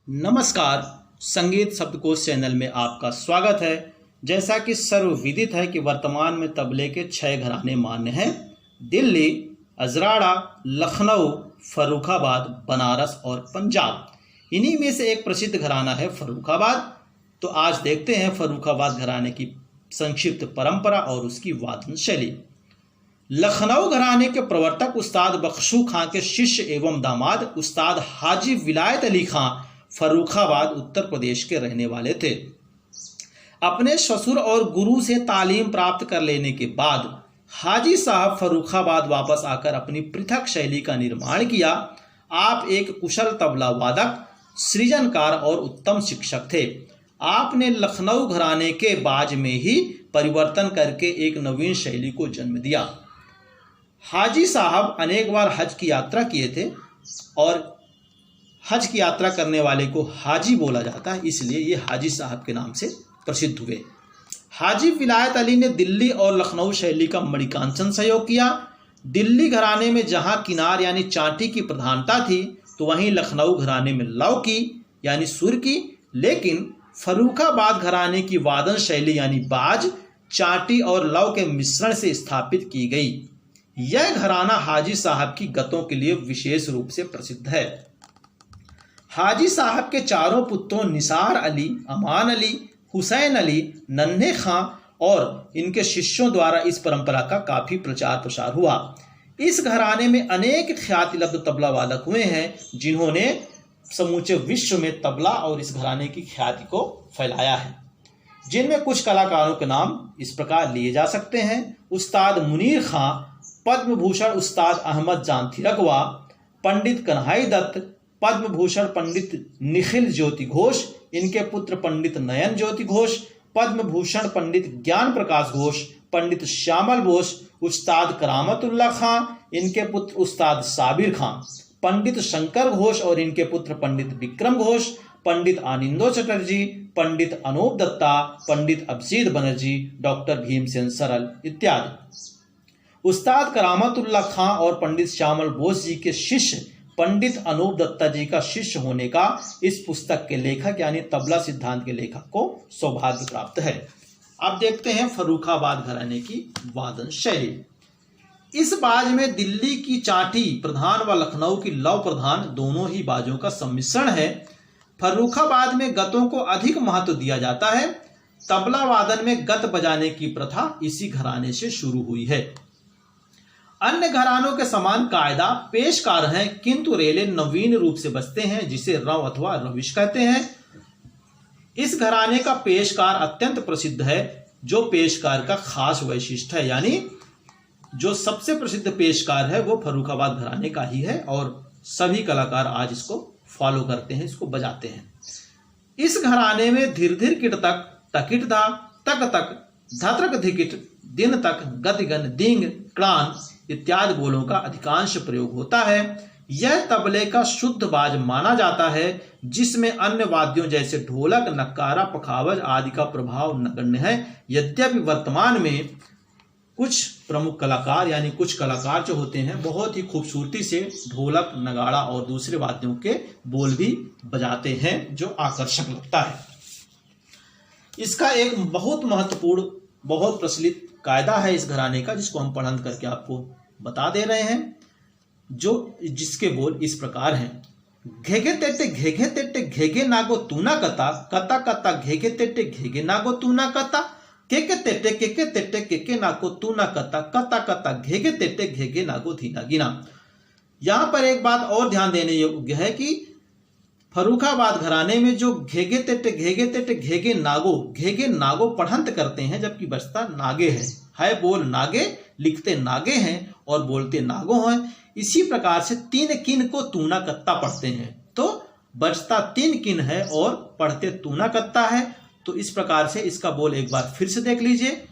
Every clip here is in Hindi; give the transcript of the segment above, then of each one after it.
नमस्कार, संगीत शब्दकोश चैनल में आपका स्वागत है। जैसा कि सर्वविदित है कि वर्तमान में तबले के 6 घराने मान्य हैं: दिल्ली, अजराड़ा, लखनऊ, फर्रुखाबाद, बनारस और पंजाब। इन्हीं में से एक प्रसिद्ध घराना है फर्रुखाबाद। तो आज देखते हैं फर्रुखाबाद घराने की संक्षिप्त परंपरा और उसकी वादन शैली। लखनऊ घराने के प्रवर्तक उस्ताद बख्शू खां के शिष्य एवं दामाद उस्ताद हाजी विलायत अली खां फर्रुखाबाद उत्तर प्रदेश के रहने वाले थे। अपने ससुर और गुरु से तालीम प्राप्त कर लेने के बाद हाजी साहब फर्रुखाबाद वापस आकर अपनी पृथक शैली का निर्माण किया। आप एक कुशल तबला वादक, सृजनकार और उत्तम शिक्षक थे। आपने लखनऊ घराने के बाज में ही परिवर्तन करके एक नवीन शैली को जन्म दिया। हाजी साहब अनेक बार हज की यात्रा किए थे और हज की यात्रा करने वाले को हाजी बोला जाता है, इसलिए ये हाजी साहब के नाम से प्रसिद्ध हुए। हाजी विलायत अली ने दिल्ली और लखनऊ शैली का मणिकांचन सहयोग किया। दिल्ली घराने में जहां किनार यानी चाटी की प्रधानता थी, तो वहीं लखनऊ घराने में लव की यानी सुर की, लेकिन फर्रुखाबाद घराने की वादन शैली यानी बाज, चाटी और लव के मिश्रण से स्थापित की गई। यह घराना हाजी साहब की गतों के लिए विशेष रूप से प्रसिद्ध है। हाजी साहब के चारों पुत्रों निसार अली, अमान अली, हुसैन अली, नन्हे खां और इनके शिष्यों द्वारा इस परंपरा का काफी प्रचार प्रसार हुआ। इस घराने में अनेक ख्याति लब्ध तबला वादक हुए हैं, जिन्होंने समूचे विश्व में तबला और इस घराने की ख्याति को फैलाया है। जिनमें कुछ कलाकारों के नाम इस प्रकार लिए जा सकते हैं: उस्ताद मुनीर खां, पद्म भूषण उस्ताद अहमद जान थिरकवा, पंडित कन्हई दत्त, पद्म भूषण पंडित निखिल ज्योति घोष, इनके पुत्र पंडित नयन ज्योति घोष, पद्म भूषण पंडित ज्ञान प्रकाश घोष, पंडित श्यामल घोष, उस्ताद करामतुल्लाह खां, इनके पुत्र उस्ताद साबिर खां, पंडित शंकर घोष और इनके पुत्र पंडित विक्रम घोष, पंडित आनंदो चटर्जी, पंडित अनूप दत्ता, पंडित अभिजीत बनर्जी, डॉक्टर भीमसेन सरल इत्यादि। उस्ताद करामतुल्लाह खां और पंडित श्यामल बोस जी के शिष्य पंडित अनूप दत्ता जी का शिष्य होने का इस पुस्तक के लेखक यानी तबला सिद्धांत के लेखक को सौभाग्य प्राप्त है। अब देखते हैं फर्रुखाबाद घराने की वादन शैली। इस बाज में दिल्ली की चाटी प्रधान व लखनऊ की लव प्रधान दोनों ही बाजों का सम्मिश्रण है। फर्रुखाबाद में गतों को अधिक महत्व दिया जाता है। तबला वादन में गत बजाने की प्रथा इसी घराने से शुरू हुई है। अन्य घरानों के समान कायदा पेशकार हैं, किंतु रेले नवीन रूप से बजते हैं, जिसे रव अथवा रविश कहते हैं। इस घराने का पेशकार अत्यंत प्रसिद्ध है, जो पेशकार का खास वैशिष्ट है, यानी जो सबसे प्रसिद्ध पेशकार है वो फर्रुखाबाद घराने का ही है और सभी कलाकार आज इसको फॉलो करते हैं, इसको बजाते हैं। इस घराने में धीर धीर किट तक, तकिट धा, तक तक, धत्रक धिकिट, दिन तक, गतिगन, दिंग, क्रान इत्यादि बोलों का अधिकांश प्रयोग होता है। यह तबले का शुद्ध बाज माना जाता है, जिसमें अन्य वाद्यों जैसे ढोलक, नक्कारा, पखावज आदि का प्रभाव नगण्य है। यद्यपि वर्तमान में कुछ प्रमुख कलाकार यानी कुछ कलाकार जो होते हैं बहुत ही खूबसूरती से ढोलक, नगाड़ा और दूसरे वाद्यों के बोल भी बजाते हैं, जो आकर्षक लगता है। इसका एक बहुत महत्वपूर्ण, बहुत प्रचलित कायदा है इस घराने का, जिसको हम पढ़ंत करके आपको बता दे रहे हैं, जिसके बोल इस प्रकार हैं: घेगे तेटे घेगे तेटे घेगे नागो तूना कता, कता कता घेगे तेटे घेगे नागो तूना कता, केके तेटे केके नागो तूना कता, कता कता घेगे तेटे घेगे नागो धीना गिना। यहां पर एक बात और ध्यान देने योग्य है कि फर्रुखाबाद घराने में जो घेगे तेटे घेगे नागो पढ़ंत करते हैं, जबकि बजता नागे है बोल नागे, लिखते नागे हैं और बोलते नागो हैं। इसी प्रकार से 3 किन को तूना कत्ता पढ़ते हैं, तो बजता 3 किन है और पढ़ते तूना कत्ता है। तो इस प्रकार से इसका बोल एक बार फिर से देख लीजिए: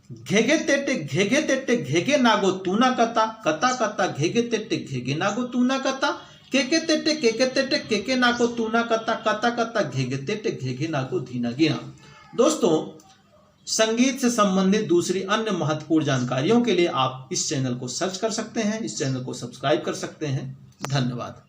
घेगे तेटे घेगे नागो तूना कत्ता, कता कता घेगे तेटे घेगे नागो तूना कत्ता, केके तेटे केके नागो तूना कत्ता, कता कता घेगे तेटे घेगे नागो धीना गिना। दोस्तों, संगीत से संबंधित दूसरी अन्य महत्वपूर्ण जानकारियों के लिए आप इस चैनल को सर्च कर सकते हैं, इस चैनल को सब्सक्राइब कर सकते हैं। धन्यवाद।